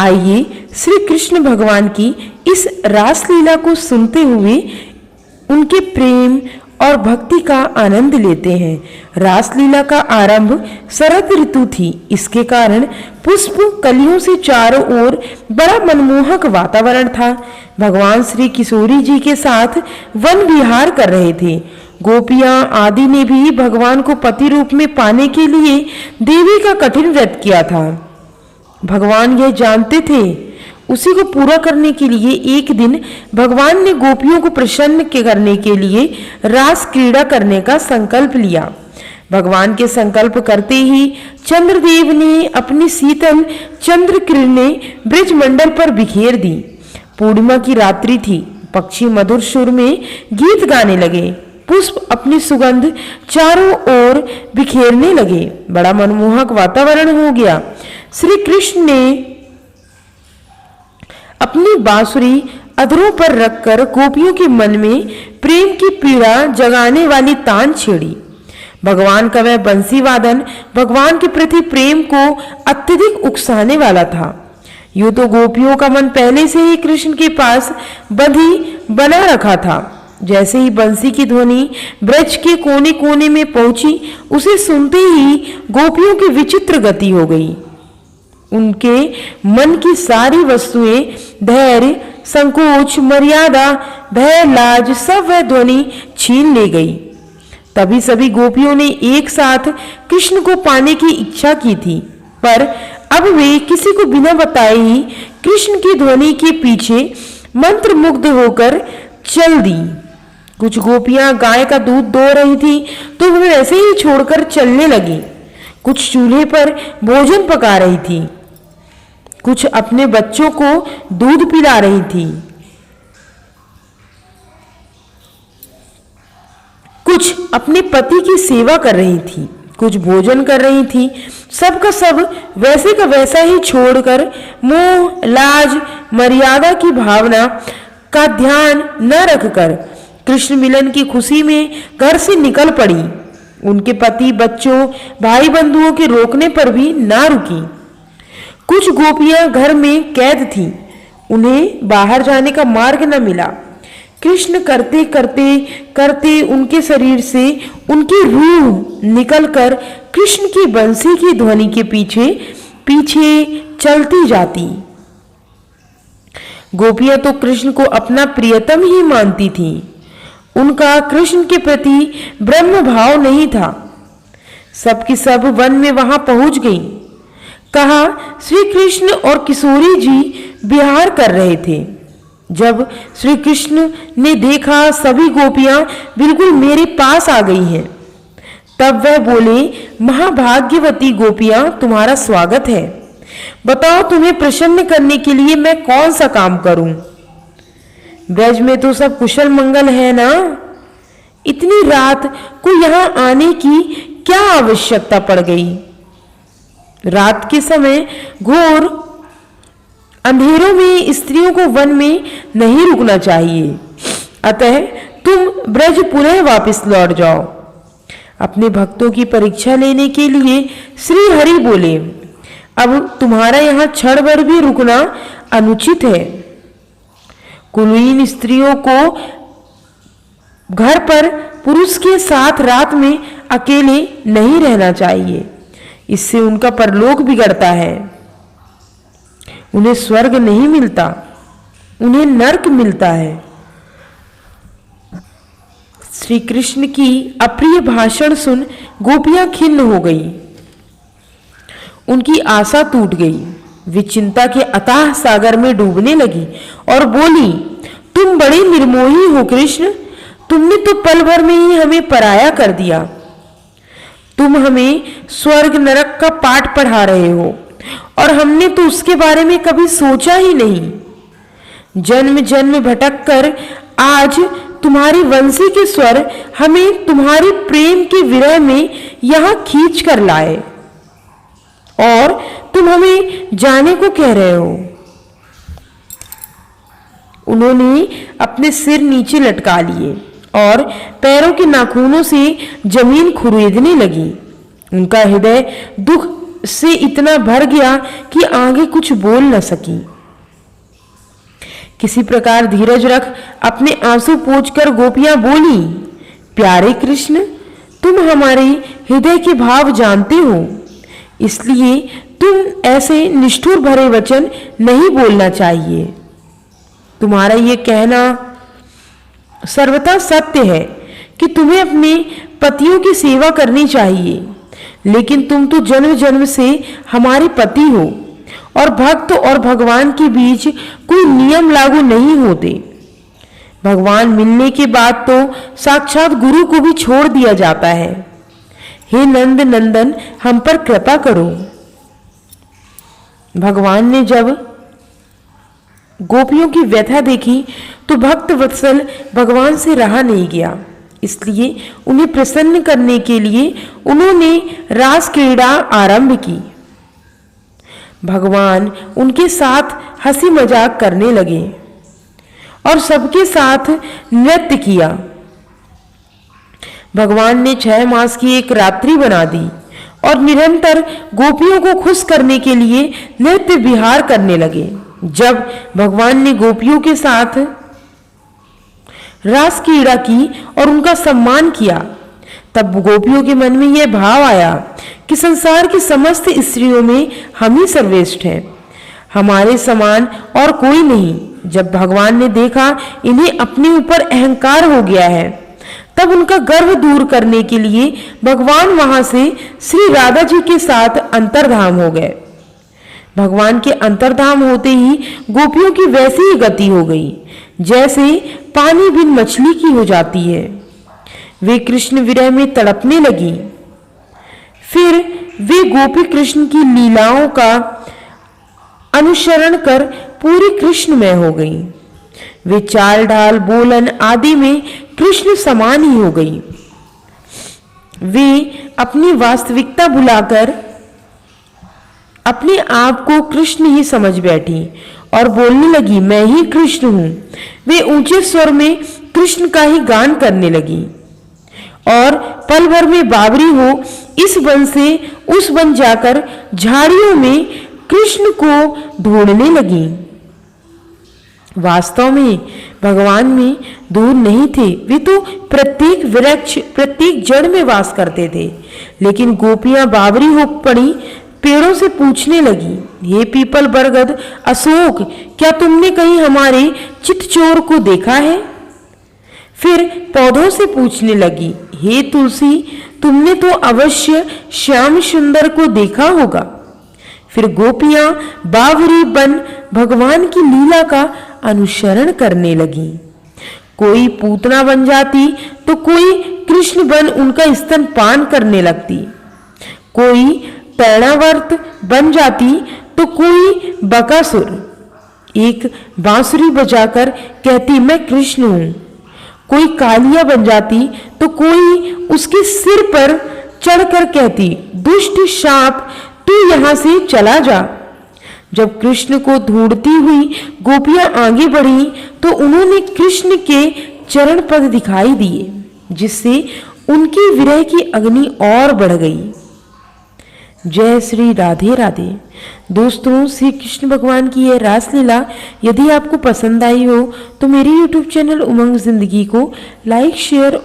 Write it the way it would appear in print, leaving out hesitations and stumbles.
आइए श्री कृष्ण भगवान की इस रासलीला को सुनते हुए उनके प्रेम और भक्ति का आनंद लेते हैं। रासलीला का आरंभ शरद ऋतु थी। इसके कारण पुष्प कलियों से चारों ओर बड़ा मनमोहक वातावरण था। भगवान श्री किशोरी जी के साथ वन विहार कर रहे थे। गोपियां आदि ने भी भगवान को पति रूप में पाने के लिए देवी का कठिन व्रत किया था। भगवान यह जानते थे। उसी को पूरा करने के लिए एक दिन भगवान ने गोपियों को प्रसन्न करने के लिए रास क्रीड़ा करने का संकल्प लिया। भगवान के संकल्प करते ही चंद्रदेव ने अपनी शीतल चंद्र किरणें ब्रजमंडल पर बिखेर दी। पूर्णिमा की रात्रि थी। पक्षी मधुर सुर में गीत गाने लगे। पुष्प अपनी सुगंध चारों ओर बिखेरने लगे। बड़ा मनमोहक वातावरण हो गया। श्री कृष्ण ने अपनी बांसुरी अधरों पर रखकर गोपियों के मन में प्रेम की पीड़ा जगाने वाली तान छेड़ी। भगवान का वह बंसी वादन भगवान के प्रति प्रेम को अत्यधिक उकसाने वाला था। यूं तो गोपियों का मन पहले से ही कृष्ण के पास बना रखा था। जैसे ही बंसी की ध्वनि ब्रज के कोने कोने में पहुंची, उसे सुनते ही गोपियों की विचित्र गति हो गई। उनके मन की सारी वस्तुएं, धैर्य, संकोच, मर्यादा, भय, लाज, सब वह ध्वनि छीन ले गई। तभी सभी गोपियों ने एक साथ कृष्ण को पाने की इच्छा की थी, पर अब वे किसी को बिना बताए ही कृष्ण की ध्वनि के पीछे मंत्रमुग्ध होकर चल दी। कुछ गोपियां गाय का दूध दो रही थी तो वे वैसे ही छोड़कर चलने लगी। कुछ चूल्हे पर भोजन पका रही थी। कुछ अपने बच्चों को दूध पिला रही थी। कुछ अपने पति की सेवा कर रही थी। कुछ भोजन कर रही थी। सब का सब वैसे का वैसा ही छोड़कर मोह, लाज, मर्यादा की भावना का ध्यान न रखकर कृष्ण मिलन की खुशी में घर से निकल पड़ी। उनके पति, बच्चों, भाई बंधुओं के रोकने पर भी ना रुकी। कुछ गोपियां घर में कैद थीं। उन्हें बाहर जाने का मार्ग न मिला। कृष्ण करते करते करते उनके शरीर से उनकी रूह निकलकर कृष्ण की बंसी की ध्वनि के पीछे पीछे चलती जाती। गोपियां तो कृष्ण को अपना प्रियतम ही मानती थीं। उनका कृष्ण के प्रति ब्रह्म भाव नहीं था। सबकी सब वन में वहां पहुंच गई। कहा श्री कृष्ण और किशोरी जी विहार कर रहे थे। जब श्री कृष्ण ने देखा सभी गोपियां बिल्कुल मेरे पास आ गई हैं, तब वह बोले, महाभाग्यवती गोपियां, तुम्हारा स्वागत है। बताओ तुम्हें प्रसन्न करने के लिए मैं कौन सा काम करूं? ब्रज में तो सब कुशल मंगल है ना? इतनी रात को यहां आने की क्या आवश्यकता पड़ गई? रात के समय घोर अंधेरों में स्त्रियों को वन में नहीं रुकना चाहिए। अतः तुम ब्रज पुनः वापस लौट जाओ। अपने भक्तों की परीक्षा लेने के लिए श्री हरि बोले, अब तुम्हारा यहाँ क्षण भर भी रुकना अनुचित है। कुलीन स्त्रियों को घर पर पुरुष के साथ रात में अकेले नहीं रहना चाहिए। इससे उनका परलोक बिगड़ता है। उन्हें स्वर्ग नहीं मिलता, उन्हें नरक मिलता है। श्री कृष्ण की अप्रिय भाषण सुन गोपियां खिन्न हो गई। उनकी आशा टूट गई। वे चिंता के अथाह सागर में डूबने लगी और बोली, तुम बड़े निर्मोही हो कृष्ण। तुमने तो पल भर में ही हमें पराया कर दिया। तुम हमें स्वर्ग नरक का पाठ पढ़ा रहे हो और हमने तो उसके बारे में कभी सोचा ही नहीं। जन्म जन्म भटक कर आज तुम्हारी वंशी के स्वर हमें तुम्हारे प्रेम के विरह में यहां खींच कर लाए और तुम हमें जाने को कह रहे हो। उन्होंने अपने सिर नीचे लटका लिए और पैरों के नाखूनों से जमीन खुरेदने लगी। उनका हृदय दुख से इतना भर गया कि आगे कुछ बोल न सकी। किसी प्रकार धीरज रख अपने आंसू पोंछकर गोपियां बोली, प्यारे कृष्ण, तुम हमारे हृदय के भाव जानते हो, इसलिए तुम ऐसे निष्ठुर भरे वचन नहीं बोलना चाहिए। तुम्हारा ये कहना सर्वथा सत्य है कि तुम्हें अपने पतियों की सेवा करनी चाहिए, लेकिन तुम तो जन्म जन्म से हमारे पति हो और भक्त और भगवान के बीच कोई नियम लागू नहीं होते। भगवान मिलने के बाद तो साक्षात गुरु को भी छोड़ दिया जाता है। हे नंद नंदन, हम पर कृपा करो। भगवान ने जब गोपियों की व्यथा देखी तो भक्त वत्सल भगवान से रहा नहीं गया, इसलिए उन्हें प्रसन्न करने के लिए उन्होंने रास क्रीड़ा आरंभ की। भगवान उनके साथ हंसी मजाक करने लगे और सबके साथ नृत्य किया। भगवान ने 6 मास की एक रात्रि बना दी और निरंतर गोपियों को खुश करने के लिए नृत्य विहार करने लगे। जब भगवान ने गोपियों के साथ रास क्रीड़ा की और उनका सम्मान किया, तब गोपियों के मन में यह भाव आया कि संसार की समस्त स्त्रियों में हम ही सर्वश्रेष्ठ हैं, हमारे समान और कोई नहीं। जब भगवान ने देखा इन्हें अपने ऊपर अहंकार हो गया है, तब उनका गर्व दूर करने के लिए भगवान वहां से श्री राधा जी के साथ अंतर्धाम हो गए। भगवान के अंतर्धाम होते ही गोपियों की वैसी ही गति हो गई जैसे पानी बिन मछली की हो जाती है। वे कृष्ण विरह में तड़पने लगी। फिर वे गोपी कृष्ण की लीलाओं का अनुसरण कर पूरी कृष्णमय हो गई। वे चाल ढाल बोलन आदि में कृष्ण समान ही हो गई। वे अपनी वास्तविकता भुलाकर अपने आप को कृष्ण ही समझ बैठी और बोलने लगी, मैं ही कृष्ण हूं। वे ऊंचे स्वर में कृष्ण का ही गान करने लगी और पल भर में बावरी हो इस वन से उस वन जाकर झाड़ियों में कृष्ण को ढूंढने लगी। वास्तव में भगवान में दूर नहीं थे, वे तो प्रत्येक वृक्ष प्रत्येक जड़ में वास करते थे। लेकिन गोपियां बावरी हो पड़ी, पेड़ों से पूछने लगी, हे पीपल बरगद अशोक, क्या तुमने कहीं हमारे चितचोर को देखा है? फिर पौधों से पूछने लगी, हे तुलसी, तुमने तो अवश्य श्याम सुंदर को देखा होगा। फिर गोपियां बावरी बन भगवान की लीला का अनुसरण करने लगी। कोई पूतना बन जाती तो कोई कृष्ण बन उनका स्तनपान करने लगती, कोई पैणावर्त बन जाती तो कोई बकासुर एक बांसुरी बजाकर कहती मैं कृष्ण हूं, कोई कालिया बन जाती तो कोई उसके सिर पर चढ़कर कहती दुष्ट शाप तू यहां से चला जा। जब कृष्ण को ढूंढती हुई गोपियां आगे बढ़ी तो उन्होंने कृष्ण के चरण पद दिखाई दिए, जिससे उनकी विरह की अग्नि और बढ़ गई। जय श्री राधे राधे। दोस्तों, श्री कृष्ण भगवान की यह रासलीला यदि आपको पसंद आई हो तो मेरे YouTube चैनल उमंग जिंदगी को लाइक शेयर